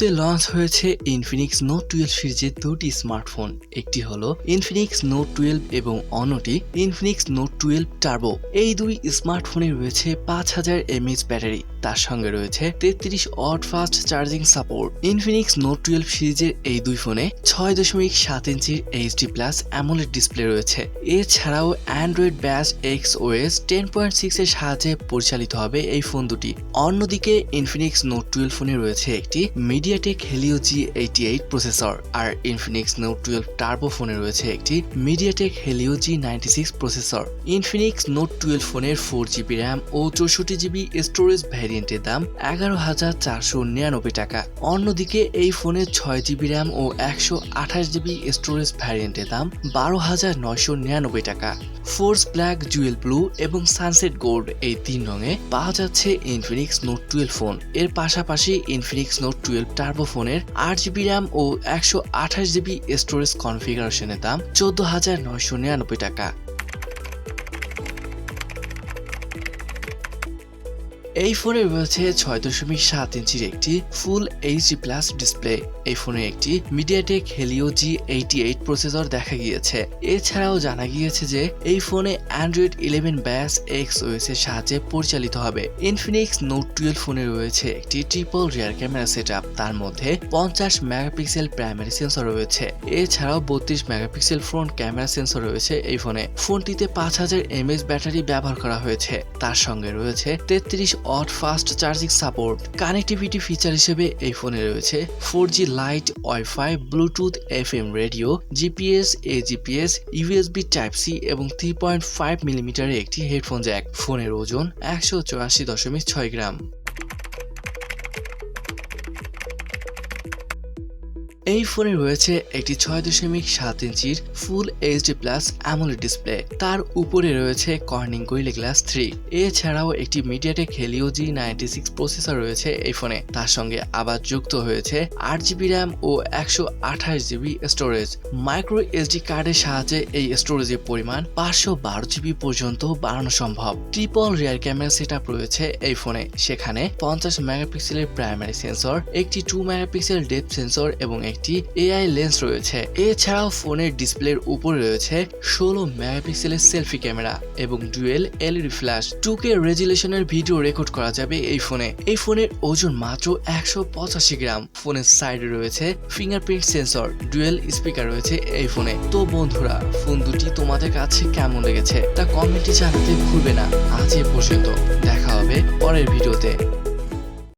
শুরুতে লঞ্চ হয়েছে Infinix note 12 সিরিজের দুটি স্মার্টফোন। একটি হলো ইনফিনিক্স নোট 12 এবং অন্যটি ইনফিনিক্স নোট 12 টার্বো। এই দুই স্মার্টফোনে রয়েছে 5000 mAh ব্যাটারি, তার সঙ্গে রয়েছে 33 watt fast charging support. Infinix note 12 সিরিজের এই দুই ফোনে 6.7 ইঞ্চির HD+ AMOLED ডিসপ্লে রয়েছে। এছাড়াও অ্যান্ড্রয়েড ব্যাস XOS 10.6 এর সাহায্যে পরিচালিত হবে এই ফোন দুটি। অন্যদিকে ইনফিনিক্স নোট 12 ফোনে রয়েছে একটি MediaTek Helio G88 প্রসেসর, আর ইনফিনিক্স নোট 12 টার্বো ফোনে রয়েছে একটি MediaTek Helio G96 processor. Infinix note 12 ফোনের 4GB RAM ও 64GB স্টোরেজ ভ্যারিয়েন্টের দাম 11,499 টাকা। অন্যদিকে এই ফোনের 6GB RAM ও 128GB স্টোরেজ ভ্যারিয়েন্টের দাম 12,999 টাকা। ফোর্স ব্ল্যাক, জুয়েল ব্লু এবং সানসেট গোল্ড এই তিন রঙে পাওয়া যাচ্ছে ইনফিনিক্স নোট 12 ফোন। এর পাশাপাশি ইনফিনিক্স নোট 12 টার্বো ফোনের 8GB RAM ও 128GB স্টোরেজ কনফিগারেশনের দাম 14,999 টাকা। এই ফোনে রয়েছে 6.7 ইঞ্চির একটি ফুল HD+ ডিসপ্লে। এই ফোনে একটি MediaTek Helio G88 প্রসেসর দেখা গিয়েছে। এছাড়াও জানা গিয়েছে যে এই ফোনে অ্যান্ড্রয়েড 11 ব্যাস XOS এর সাহায্যে পরিচালিত হবে। ইনফিনিক্স নোট 12 ফোনে রয়েছে একটি ট্রিপল রিয়ার ক্যামেরা সেটআপ, তার মধ্যে 50 মেগাপিক্সেল প্রাইমারি সেন্সর রয়েছে। এছাড়াও 32 মেগাপিক্সেল ফ্রন্ট ক্যামেরা সেন্সর রয়েছে এই ফোনে। ফোনটিতে 5000 mAh ব্যাটারি ব্যবহার করা হয়েছে, তার সঙ্গে রয়েছে 33 watt fast charging support. Connectivity feature হিসেবে এই ফোনে রয়েছে 4G lite, WiFi, Bluetooth, FM radio, GPS, AGPS, USB Type-C এবং 3.5 মিলিমিটারের একটি হেডফোন জ্যাক। ফোনের ওজন 184.6 গ্রাম। এই ফোনে রয়েছে একটি 6.7 ইঞ্চির ফুল HD+ AMOLED ডিসপ্লে, তার উপরে রয়েছে কর্নিং গরিলা গ্লাস 3। এছাড়াও একটি MediaTek Helio G96 প্রসেসর রয়েছে এই ফোনে। তার সঙ্গে আবার যুক্ত হয়েছে 8GB RAM ও 128GB স্টোরেজ। মাইক্রো SD কার্ডের সাহায্যে এই স্টোরেজের পরিমাণ 512GB পর্যন্ত বাড়ানো সম্ভব। ট্রিপল রিয়ার ক্যামেরা সেটআপ রয়েছে এই ফোনে, সেখানে 50 মেগাপিক্সেলের প্রাইমারি সেন্সর, একটি 2 মেগাপিক্সেল ডেপথ সেন্সর এবং একটি AI লেন্স রয়েছে। এছাড়াও ফোনের ডিসপ্লের উপরে রয়েছে 16 মেগাপিক্সেলের সেলফি ক্যামেরা এবং ডুয়েল LED ফ্ল্যাশ। 2K রেজুলেশনের ভিডিও রেকর্ড করা যাবে এই ফোনে। এই ফোনের ওজন মাত্র 185 গ্রাম। ফোনের সাইডে রয়েছে ফিঙ্গারপ্রিন্ট সেন্সর, ডুয়েল স্পিকার রয়েছে এই ফোনে। তো বন্ধুরা, ফোন দুটি তোমাদের কাছে কেমন লেগেছে তা কমেন্টে জানাতে ভুলবে না। আজ এ পর্যন্ত, দেখা হবে পরের ভিডিওতে।